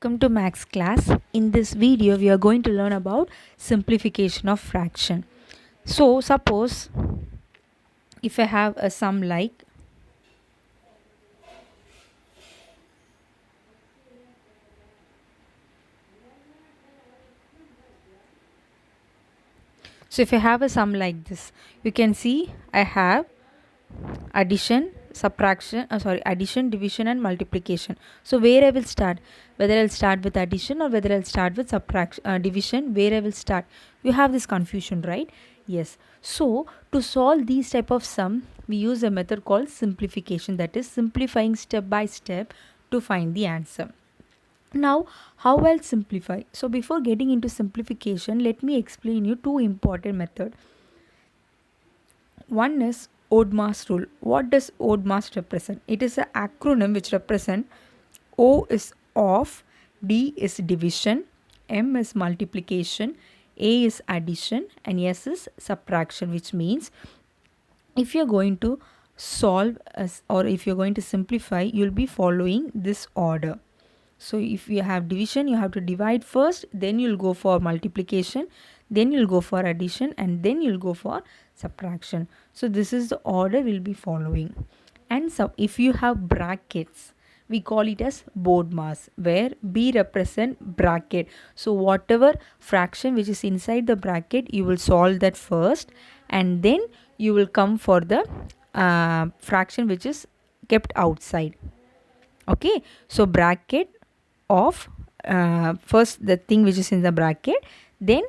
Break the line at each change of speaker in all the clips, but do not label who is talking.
Welcome to Max class. In this video, we are going to learn about simplification of fraction. So, suppose if I have a sum like if I have a sum like this, you can see I have addition, addition, division, and multiplication. So, where I will start, whether I'll start with addition or whether I'll start with division, where I will start. You have this confusion, right? Yes. So, to solve these type of sum, we use a method called simplification, that is simplifying step by step to find the answer. Now, how I'll simplify? So, before getting into simplification, let me explain you two important methods. One is ODMAS rule. What does ODMAS represent? It is an acronym which represents O is off, D is division, M is multiplication, A is addition, and S is subtraction, which means if you're going to solve or if you're going to simplify, you'll be following this order. So if you have division, you have to divide first, then you'll go for multiplication, then you'll go for addition, and then you'll go for subtraction. So this is the order we'll be following. And so if you have brackets, we call it as BODMAS, where B represent bracket. So whatever fraction which is inside the bracket, you will solve that first, and then you will come for the fraction which is kept outside. Okay, so bracket of first the thing which is in the bracket, then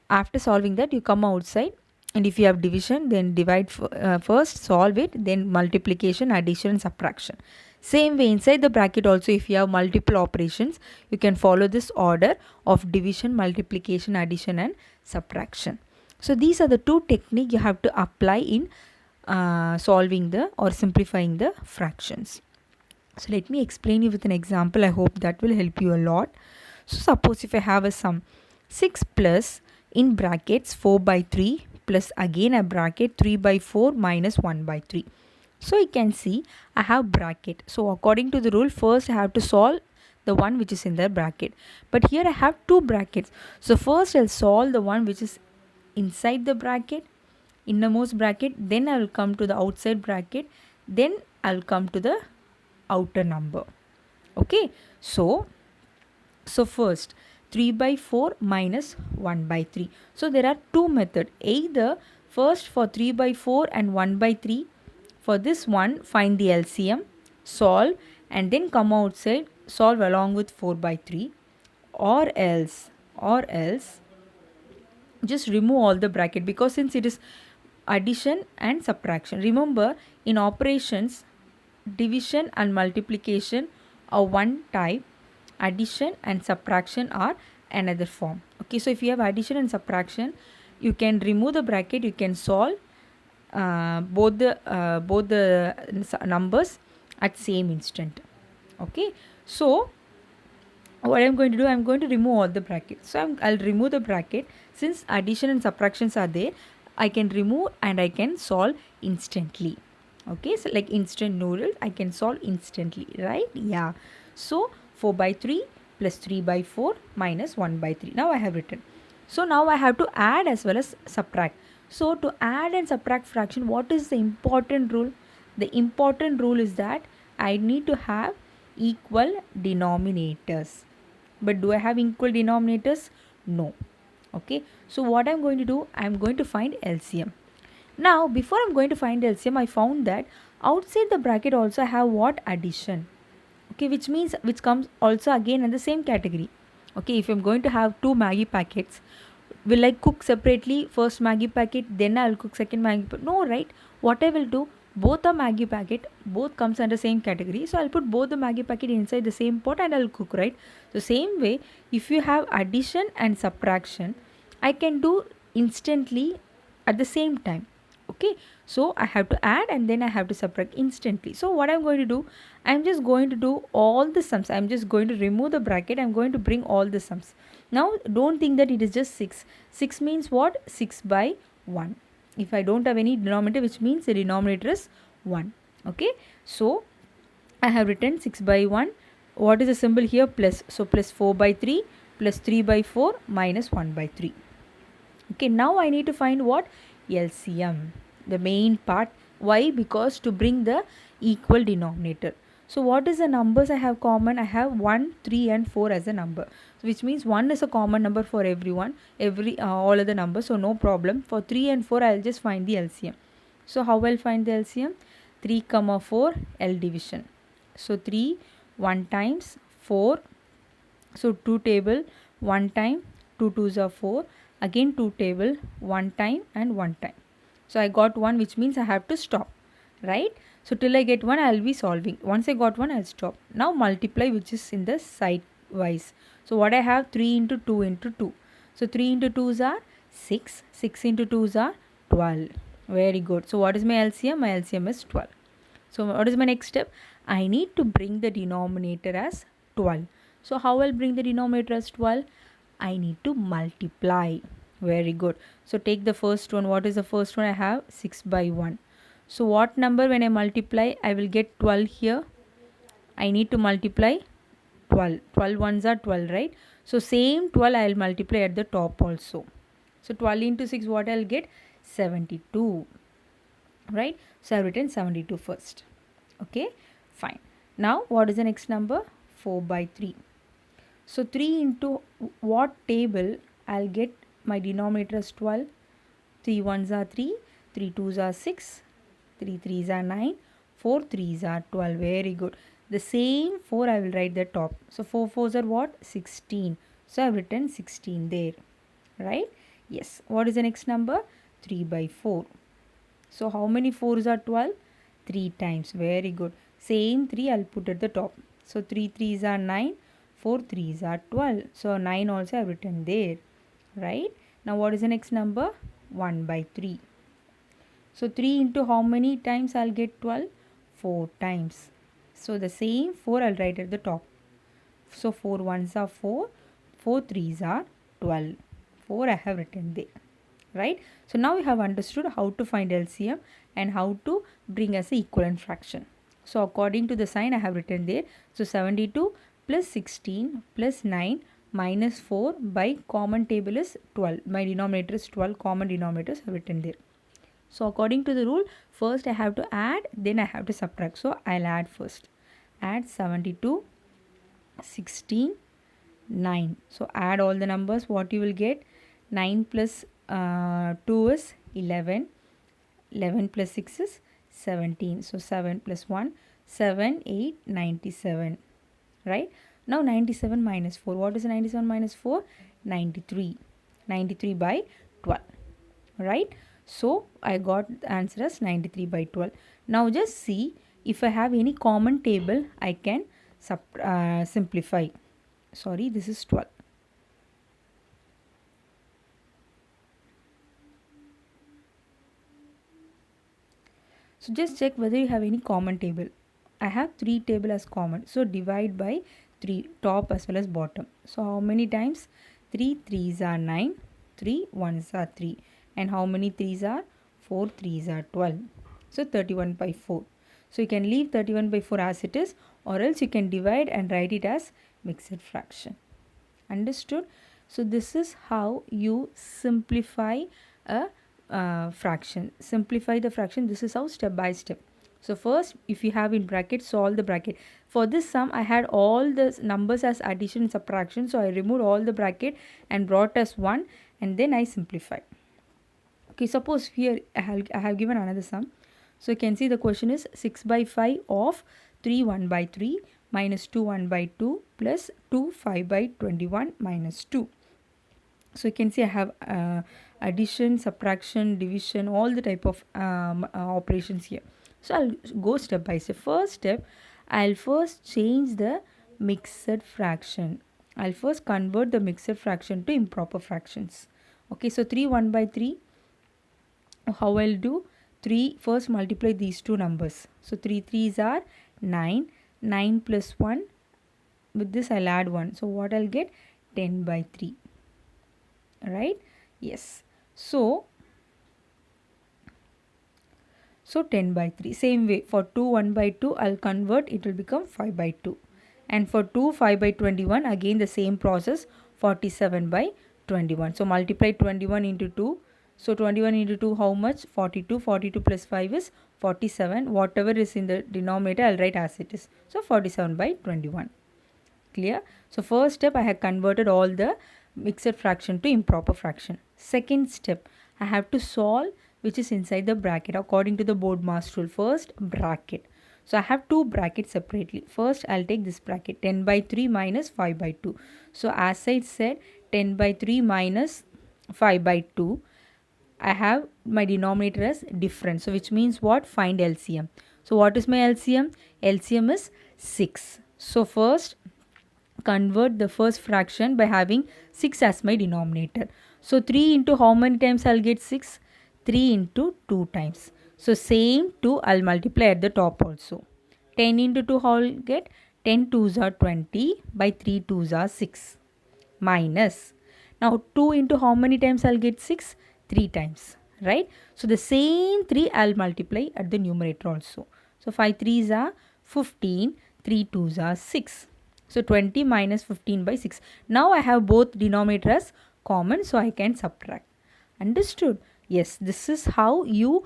after solving that you come outside, and if you have division, then divide first, solve it, then multiplication, addition, and subtraction. Same way inside the bracket also, if you have multiple operations, you can follow this order of division, multiplication, addition, and subtraction. So these are the two techniques you have to apply in solving the or simplifying the fractions. So let me explain you with an example. I hope that will help you a lot. So suppose if I have a sum 6 plus in brackets 4 by 3 plus again a bracket 3 by 4 minus 1 by 3. So you can see I have bracket. So according to the rule, first I have to solve the one which is in the bracket. But here I have two brackets. So first I'll solve the one which is inside the bracket, innermost bracket, then I will come to the outside bracket, then I'll come to the outer number. Okay, so first 3 by 4 minus 1 by 3. So there are two methods. Either first for 3 by 4 and 1 by 3, for this one find the LCM, solve, and then come outside, solve along with 4 by 3, or else just remove all the bracket, because since it is addition and subtraction, remember in operations division and multiplication are one type, addition and subtraction are another form. Okay, so if you have addition and subtraction, you can remove the bracket, you can solve both the numbers at same instant. Okay, so what I'm going to do, I'm going to remove all the brackets. So I'll remove the bracket. Since addition and subtractions are there, I can remove and I can solve instantly. Okay, so like instant noodles, I can solve instantly, right? Yeah. So 4 by 3 plus 3 by 4 minus 1 by 3. Now I have written. So now I have to add as well as subtract. So to add and subtract fraction, what is the important rule? The important rule is that I need to have equal denominators. But do I have equal denominators? No. Okay, so what I'm going to do, I'm going to find LCM. Now before I'm going to find LCM, I found that outside the bracket also I have what? Addition. Okay, which comes also again in the same category. Okay, if I'm going to have two Maggi packets, will I cook separately first Maggi packet, then I'll cook second Maggi packet? No, right? What I will do, both are Maggi packet, both comes under same category, so I'll put both the Maggi packet inside the same pot and I'll cook, right? So same way, if you have addition and subtraction, I can do instantly at the same time. Okay, so I have to add and then I have to subtract instantly. So what I'm going to do, I'm just going to do all the sums. I'm just going to remove the bracket. I'm going to bring all the sums. Now don't think that it is just 6. 6 means what? 6 by 1. If I don't have any denominator, which means the denominator is 1. Okay, so I have written 6 by 1 what is the symbol here? Plus. So plus 4 by 3 plus 3 by 4 minus 1 by 3. Okay, now I need to find what? LCM, the main part. Why? Because to bring the equal denominator. So what is the numbers I have common? I have 1, 3 and 4 as a number. So which means 1 is a common number for everyone, all other numbers. So no problem. For 3 and 4 I'll just find the LCM. So how I'll find the LCM? 3 comma 4 L division. So 3 1 times 4. So 2 table 1 time, 2 2s are 4. Again 2 table 1 time and 1 time. So I got 1, which means I have to stop, right? So till I get 1 I will be solving. Once I got 1 I'll stop. Now multiply, which is in the side wise. So what I have? 3 into 2 into 2. So 3 into 2s are 6. 6 into 2s are 12. Very good. So what is my LCM? My LCM is 12. So what is my next step? I need to bring the denominator as 12. So how I'll bring the denominator as 12? I need to multiply. Very good. So take the first one. What is the first one I have? 6 by 1. So what number when I multiply? I will get 12 here. I need to multiply 12. 12 ones are 12, right? So same 12 I will multiply at the top also. So 12 into 6, what I'll get? 72. Right? So I've written 72 first. Okay, fine. Now what is the next number? 4 by 3. So 3 into what table? I'll get my denominator as 12. 3 ones are 3, 3 twos are 6, 3 threes are 9, 4 threes are 12. Very good. The same 4 I will write the top. So 4 fours are what? 16. So I've written 16 there. Right? Yes. What is the next number? 3 by 4. So how many 4s are 12? 3 times. Very good. Same 3 I'll put at the top. So 3 threes are 9, 4 threes are 12. So 9 also I've written there. Right? Now what is the next number? 1 by 3. So 3 into how many times I'll get 12? 4 times. So the same 4 I'll write at the top. So 4 ones are 4, 4 threes are 12. 4 I have written there. Right? So now we have understood how to find LCM and how to bring as an equivalent fraction. So according to the sign I have written there. So 72 plus 16 plus 9 minus 4 by common table is 12. My denominator is 12. Common denominators have written there. So according to the rule, first I have to add, then I have to subtract. So I'll add first. Add 72, 16, 9. So add all the numbers. What you will get? 9 plus 2 is 11. 11 plus 6 is 17. So 7 plus 1, 7, 8, 97. Right? Now 97 minus 4. What is 97 minus 4? 93. 93 by 12. Right? So I got the answer as 93 by 12. Now just see, if I have any common table, I can simplify. Sorry, this is 12. So just check whether you have any common table. I have 3 table as common. So divide by 3, top as well as bottom. So how many times? 3 threes are 9, 3 ones are 3. And how many threes are? 4 threes are 12. So 31 by 4. So you can leave 31 by 4 as it is, or else you can divide and write it as mixed fraction. Understood? So this is how you simplify a fraction. Simplify the fraction. This is how step by step. So first, if you have in bracket, solve the bracket. For this sum, I had all the numbers as addition and subtraction. So I removed all the bracket and brought as 1, and then I simplified. Okay, suppose here I have given another sum. So you can see the question is 6 by 5 of 3 1 by 3 minus 2 1 by 2 plus 2 5 by 21 minus 2. So you can see I have addition, subtraction, division, all the type of operations here. So I'll go step by step. First step, I'll first change the mixed fraction. I'll first convert the mixed fraction to improper fractions. Okay, so 3 1 by 3. How I'll do? 3 first multiply these two numbers. So 3 threes are 9. 9 plus 1. With this I'll add 1. So what I'll get? 10 by 3. Right? Yes. So 10 by 3. Same way for 2 1 by 2 I'll convert, it will become 5 by 2. And for 2, 5 by 21, again the same process, 47 by 21. So multiply 21 into 2. So 21 into 2, how much? 42. 42 plus 5 is 47. Whatever is in the denominator, I'll write as it is. So 47 by 21. Clear? So first step, I have converted all the mixed fraction to improper fraction. Second step, I have to solve which is inside the bracket according to the BODMAS rule. First, bracket. So I have two brackets separately. First, I'll take this bracket, 10 by 3 minus 5 by 2. So as I said, 10 by 3 minus 5 by 2. I have my denominator as different. So which means what? Find LCM. So what is my LCM? LCM is 6. So first, convert the first fraction by having 6 as my denominator. So 3 into how many times I'll get 6? 3 into 2 times. So same 2 I'll multiply at the top also. 10 into 2 how I'll get? 10 2s are 20 by 3 2s are 6. Minus. Now 2 into how many times I'll get 6? 3 times. Right? So the same 3 I'll multiply at the numerator also. So 5 3s are 15. 3 2s are 6. So 20 minus 15 by 6. Now I have both denominators common, so I can subtract. Understood? Yes, this is how you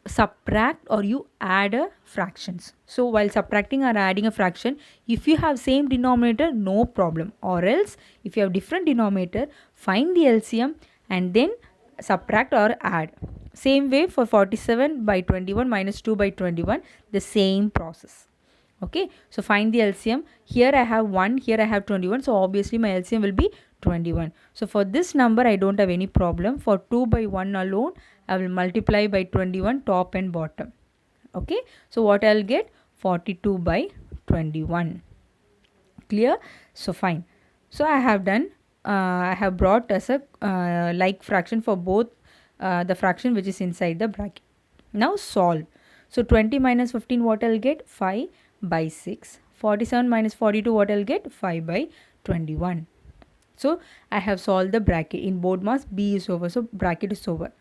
subtract or you add a fractions. So while subtracting or adding a fraction, if you have same denominator, no problem. Or else, if you have different denominator, find the LCM and then subtract or add. Same way for 47 by 21 minus 2 by 21, the same process. Okay, so find the LCM. Here I have 1, here I have 21. So obviously my LCM will be 21. So for this number, I don't have any problem. For 2 by 1 alone, I will multiply by 21 top and bottom. Okay, so what I'll get? 42 by 21. Clear? So fine. So I have done, I have brought as a like fraction for both the fraction which is inside the bracket. Now solve. So 20 minus 15, what I'll get? 5 by 6. 47 minus 42, what I'll get? 5 by 21. So I have solved the bracket. In BODMAS, B is over, so bracket is over.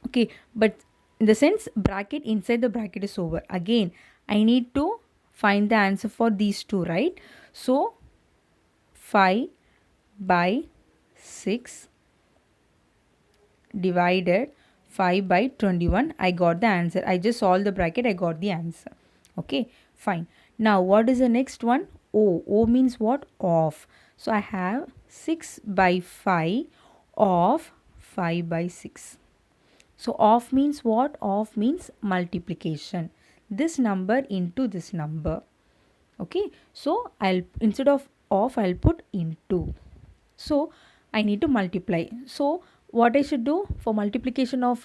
Okay, but in the sense bracket inside the bracket is over. Again, I need to find the answer for these two, right? So 5 by 6 divided 5 by 21, I got the answer. I just solved the bracket, I got the answer. Okay, fine. Now what is the next one? O. O means what? Off. So I have 6 by 5 of 5 by 6. So off means what? Off means multiplication. This number into this number. Okay, so I'll, instead of off, I'll put into. So I need to multiply. So what I should do for multiplication of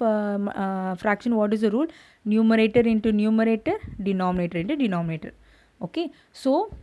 fraction, what is the rule? Numerator into numerator, denominator into denominator. Okay, so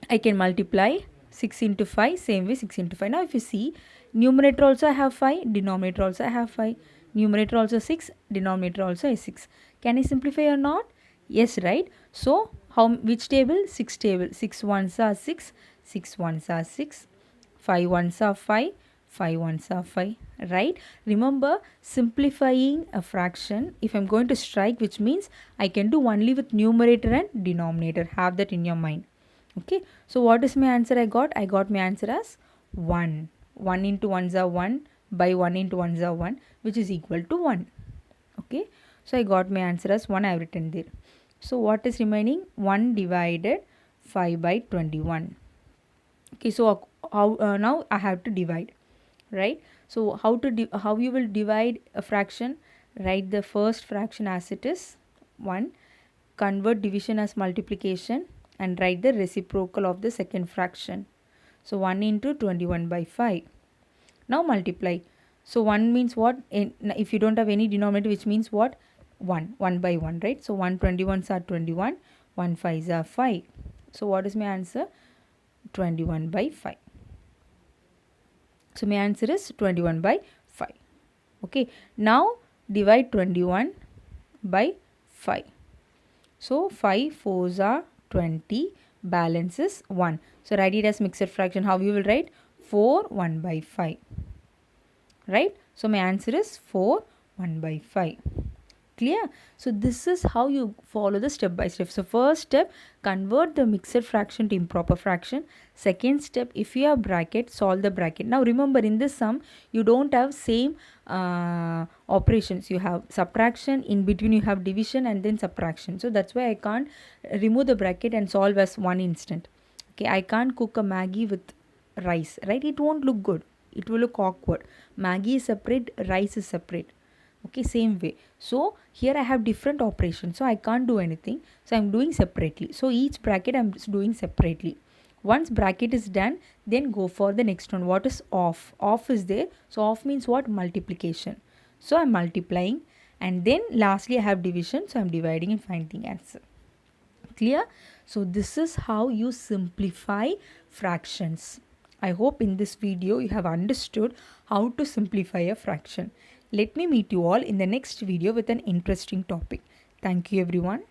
I can multiply 6 into 5, same way 6 into 5. Now if you see, numerator also I have 5, denominator also I have 5. Numerator also 6, denominator also is 6. Can I simplify or not? Yes, right? So which table? 6 table. 6 ones are 6, 6 ones are 6, 5 ones are 5, 5 ones are 5, right? Remember, simplifying a fraction, if I'm going to strike, which means I can do only with numerator and denominator. Have that in your mind. Okay, so what is my answer I got? I got my answer as 1. 1 into 1s are 1, by 1 into 1s are 1, which is equal to 1. Okay, so I got my answer as 1. I have written there. So what is remaining? 1 divided 5 by 21. Okay, so how now I have to divide, right? So how you will divide a fraction? Write the first fraction as it is, 1, convert division as multiplication, and write the reciprocal of the second fraction. So 1 into 21 by 5. Now multiply. So 1 means what? If you don't have any denominator, which means what? 1. 1 by 1, right? So 1 21s are 21. 1 5s are 5. So what is my answer? 21 by 5. So my answer is 21 by 5. Okay. Now divide 21 by 5. So 5 4s are 20. Balance is 1. So write it as mixed fraction. How you will write? 4 1 by 5. Right? So my answer is 4 1 by 5. Clear? So this is how you follow the step by step. So first step, convert the mixed fraction to improper fraction. Second step, if you have bracket, solve the bracket. Now remember, in this sum you don't have same operations. You have subtraction, in between you have division, and then subtraction. So that's why I can't remove the bracket and solve as one instant. Okay, I can't cook a Maggie with rice, right? It won't look good, it will look awkward. Maggie is separate, rice is separate. Okay, same way. So here I have different operations, so I can't do anything, so I'm doing separately. So each bracket I'm doing separately. Once bracket is done, then go for the next one. What is off? Off is there, so off means what? Multiplication. So I'm multiplying, and then lastly I have division, so I'm dividing and finding the answer. Clear? So this is how you simplify fractions. I hope in this video you have understood how to simplify a fraction. Let me meet you all in the next video with an interesting topic. Thank you everyone.